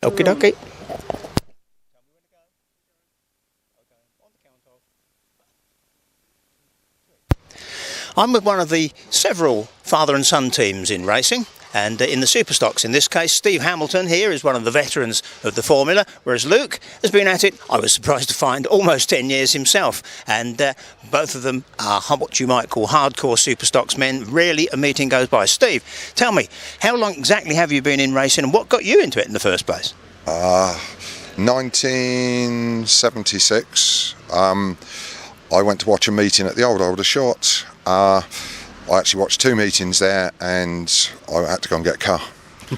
Okie dokie. I'm with one of the several father and son teams in racing, and in the Superstox in this case, Steve Hamilton here is one of the veterans of the formula, whereas Luke has been at it, I was surprised to find, almost 10 years himself, and both of them are what you might call hardcore Superstox men. Rarely a meeting goes by. Steve, tell me, how long exactly have you been in racing and what got you into it in the first place? 1976. I went to watch a meeting at the old Aldershot. I actually watched 2 meetings there and I had to go and get a car.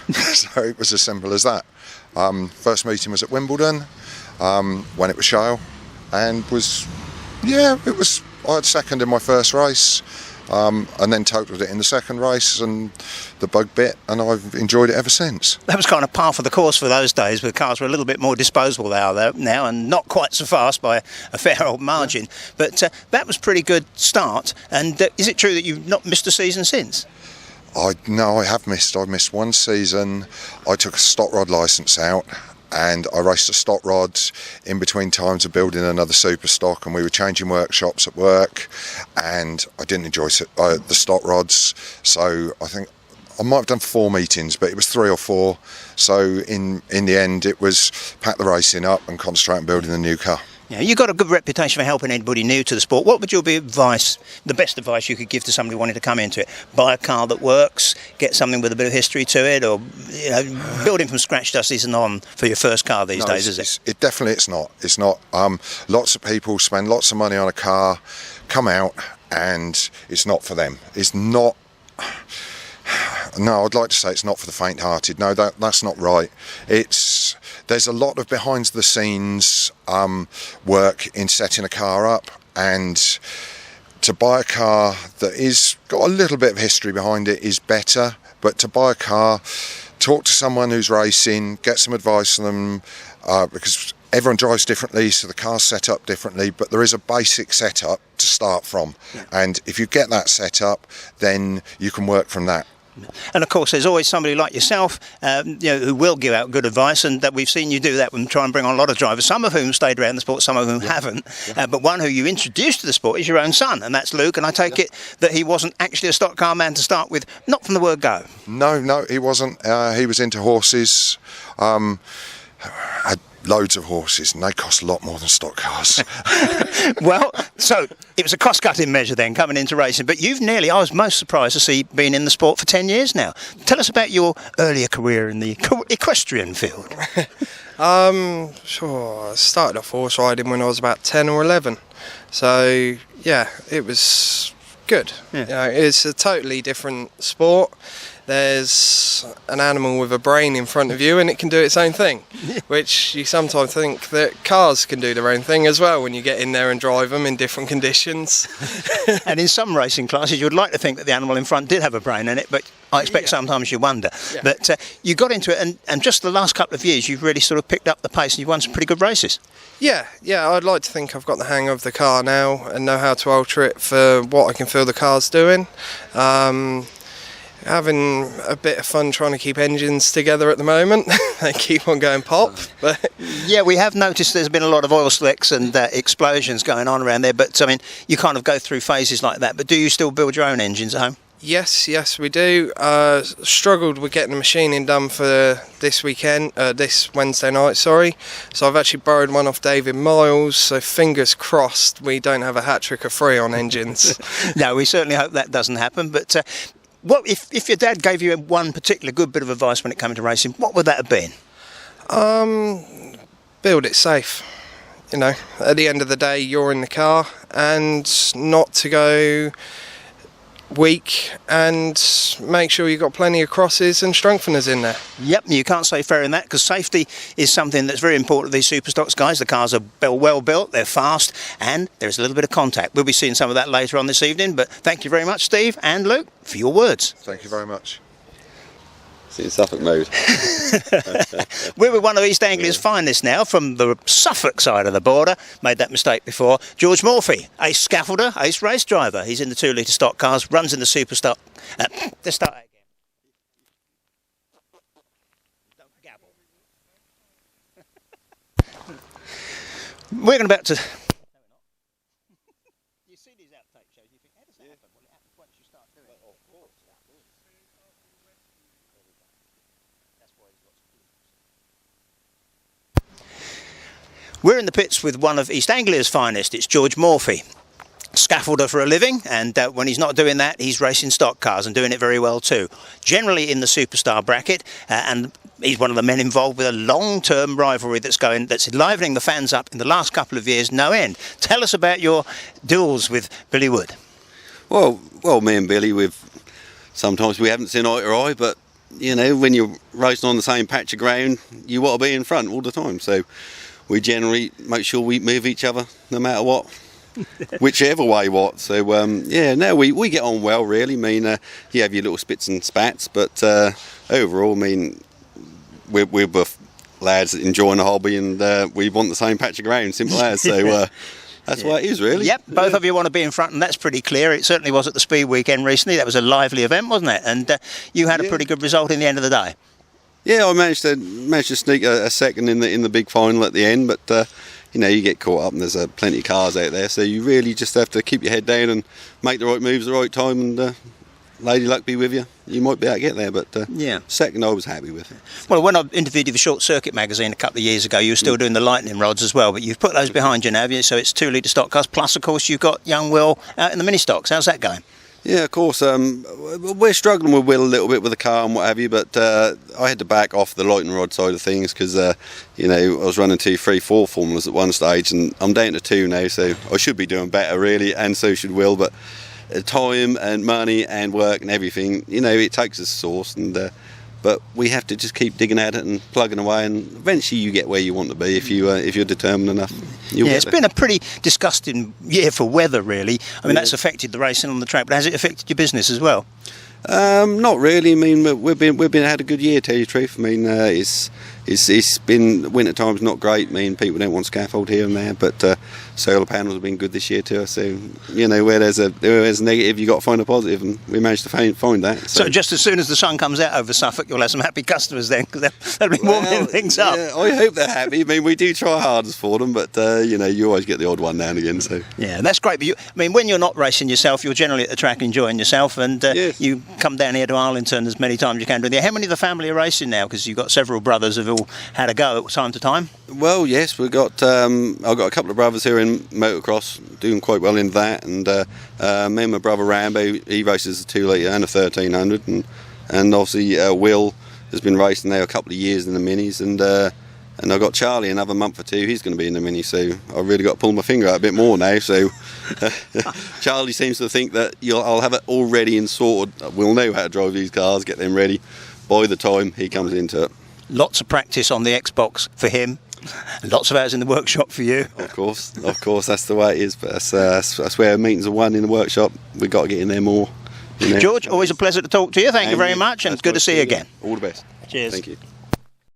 So it was as simple as that. First meeting was at Wimbledon when it was Shale, and I had second in my first race, and then totaled it in the second race, and the bug bit, and I've enjoyed it ever since. That was kind of par for the course for those days, where cars were a little bit more disposable they are now, and not quite so fast by a fair old margin. But that was a pretty good start. And is it true that you've not missed a season since? No, I have missed. I missed one season. I took a stock rod licence out, and I raced a stock rod in between times of building another Superstock, and we were changing workshops at work, and I didn't enjoy the stock rods, so I think I might have done 4 meetings, but it was 3 or 4, so in the end it was pack the racing up and concentrate on building the new car. Yeah, you've got a good reputation for helping anybody new to the sport. What would your advice, the best advice you could give to somebody wanting to come into it? Buy a car that works, get something with a bit of history to it, or building from scratch just isn't on for your first car these days, is it? It definitely it's not. It's not. Lots of people spend lots of money on a car, come out, and it's not for them. It's not. No, I'd like to say it's not for the faint-hearted. No, that's not right. There's a lot of behind-the-scenes work in setting a car up, and to buy a car that is got a little bit of history behind it is better. But to buy a car, talk to someone who's racing, get some advice from them, because everyone drives differently, so the car's set up differently, but there is a basic setup to start from. Yeah. And if you get that set up, then you can work from that. And of course there's always somebody like yourself who will give out good advice, and that we've seen you do that and try and bring on a lot of drivers, some of whom stayed around the sport, some of whom haven't. But one who you introduced to the sport is your own son, and that's Luke, and I take it that he wasn't actually a stock car man to start with, not from the word go. No, he wasn't. He was into horses. Had loads of horses, and they cost a lot more than stock cars. Well, so it was a cost-cutting measure then coming into racing, but I was most surprised to see being in the sport for 10 years now. Tell us about your earlier career in the equestrian field. Sure, I started off horse riding when I was about 10 or 11, so yeah, it was good. Yeah. It's a totally different sport. There's an animal with a brain in front of you and it can do its own thing, which you sometimes think that cars can do their own thing as well when you get in there and drive them in different conditions. And in some racing classes you'd like to think that the animal in front did have a brain in it, but I expect sometimes you wonder. Yeah. But you got into it, and just the last couple of years you've really sort of picked up the pace and you've won some pretty good races. Yeah, I'd like to think I've got the hang of the car now and know how to alter it for what I can feel the car's doing. Having a bit of fun trying to keep engines together at the moment. They keep on going pop. But yeah, we have noticed there's been a lot of oil slicks and explosions going on around there, but I mean, you kind of go through phases like that. But do you still build your own engines at home? Yes, we do. Struggled with getting the machining done for this Wednesday night, sorry. So I've actually borrowed one off David Miles, so fingers crossed we don't have a hat-trick of 3 on engines. No, we certainly hope that doesn't happen, but what if your dad gave you one particular good bit of advice when it came to racing, what would that have been? Build it safe. At the end of the day, you're in the car, and not to go weak, and make sure you've got plenty of crosses and strengtheners in there. Yep, you can't say fair in that, because safety is something that's very important to these Superstox guys. The cars are well built, they're fast, and there's a little bit of contact. We'll be seeing some of that later on this evening, but thank you very much, Steve and Luke, for your words. Thank you very much. See in Suffolk mode. We're with one of East Anglia's finest now, from the Suffolk side of the border. Made that mistake before. George Morphy, ace scaffolder, ace race driver. He's in the 2-litre stock cars, runs in the Superstock. Let's start again. Don't gabble. We're going about to... You see these outtake shows, you think, how does that happen? Well, it happens once you start doing it. Of course. That's why there's lots of clues. We're in the pits with one of East Anglia's finest. It's George Morphy, scaffolder for a living, and when he's not doing that, he's racing stock cars and doing it very well too. Generally in the superstar bracket, and he's one of the men involved with a long-term rivalry that's enlivening the fans up in the last couple of years, no end. Tell us about your duels with Billy Wood. Well, me and Billy, sometimes we haven't seen eye to eye, but you know, when you're racing on the same patch of ground, you want to be in front all the time. So we generally make sure we move each other no matter what. Whichever way what. So we get on well really. I mean, you have your little spits and spats, but overall, I mean, we're both lads enjoying the hobby, and we want the same patch of ground, simple as. So that's what it is really. Yep, both of you want to be in front, and that's pretty clear. It certainly was at the Speed Weekend recently. That was a lively event, wasn't it? And you had a pretty good result in the end of the day. Yeah, I managed to sneak a second in the big final at the end, but you know, you get caught up and there's plenty of cars out there, so you really just have to keep your head down and make the right moves at the right time, and lady luck be with you. You might be able to get there, but second I was happy with it. Well, when I interviewed you for Short Circuit magazine a couple of years ago, you were still doing the lightning rods as well, but you've put those behind you now, have you? So it's 2 litre stock cars, plus of course you've got young Will out in the mini stocks. How's that going? Yeah, of course. We're struggling with Will a little bit with the car and what have you, but I had to back off the lightning rod side of things because, you know, I was running 2, 3, 4 formulas at one stage, and I'm down to 2 now, so I should be doing better really, and so should Will. But time and money and work and everything, you know, it takes its source, and but we have to just keep digging at it and plugging away, and eventually you get where you want to be if you're determined enough. It's been a pretty disgusting year for weather, really. I mean, that's affected the racing on the track, but has it affected your business as well? Not really. I mean, we've had a good year, to tell you the truth. I mean, it's been winter time's not great. I mean, people don't want scaffold here and there, but solar panels have been good this year too. So you know, where there's a negative, you got to find a positive, and we managed to find that. So just as soon as the sun comes out over Suffolk, you'll have some happy customers then, because they'll be warming things up. Yeah, I hope they're happy. I mean, we do try hardest for them, but you know, you always get the odd one now and again. So yeah, that's great. But I mean, when you're not racing yourself, you're generally at the track enjoying yourself, and you come down here to Arlington as many times as you can. How many of the family are racing now? Because you've got several brothers who've all had a go at time to time. Well, yes, we've got. I've got a couple of brothers here in motocross, doing quite well in that, and me and my brother Rambo, he races a 2 litre and a 1300, and obviously Will has been racing now a couple of years in the minis, and I've got Charlie another month or 2. He's going to be in the mini, so I've really got to pull my finger out a bit more now. So Charlie seems to think that I'll have it all ready and sorted. We'll know how to drive these cars, get them ready by the time he comes into it. Lots of practice on the Xbox for him. Lots of hours in the workshop for you. Of course, that's the way it is. But that's where meetings are won in the workshop. We've got to get in there more. George, always a pleasure to talk to you. Thank you very much, and it's good to see you again. All the best. Cheers. Thank you.